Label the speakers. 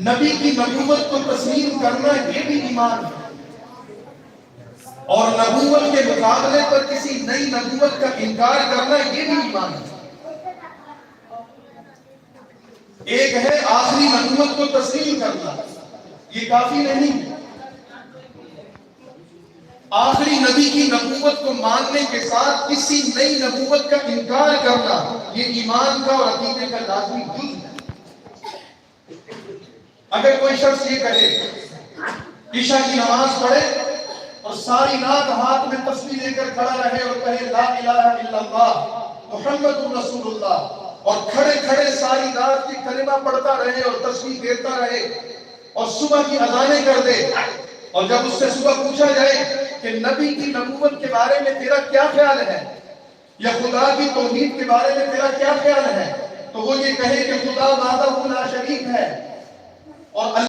Speaker 1: نبی کی نبوت کو تسلیم کرنا یہ بھی ایمان ہے، اور نبوت کے مقابلے پر کسی نئی نبوت کا انکار کرنا یہ بھی ایمان ہے۔ ایک ہے آخری نبوت کو تسلیم کرنا، یہ کافی نہیں۔ آخری نبی کی نبوت کو ماننے کے ساتھ کسی نئی نبوت کا انکار کرنا یہ ایمان کا اور عقیدے کا لازمی جز ہے۔ اگر کوئی شخص یہ کہے، عشاء کی نماز پڑھے اور ساری رات ہاتھ میں تسبیح لے کر کھڑا رہے اور کہے لا الہ الا اللہ محمد رسول اللہ، اور کھڑے کھڑے ساری رات کی کلمہ پڑھتا رہے اور تسبیح دیتا رہے اور صبح کی اذانیں کر دے، اور جب اس سے صبح پوچھا جائے کہ نبی کی نبوت کے بارے میں تیرا کیا خیال ہے یا خدا کی توحید کے بارے میں تیرا کیا خیال ہے، تو وہ یہ کہے کہ خدا وحدہ لا شریک ہے اور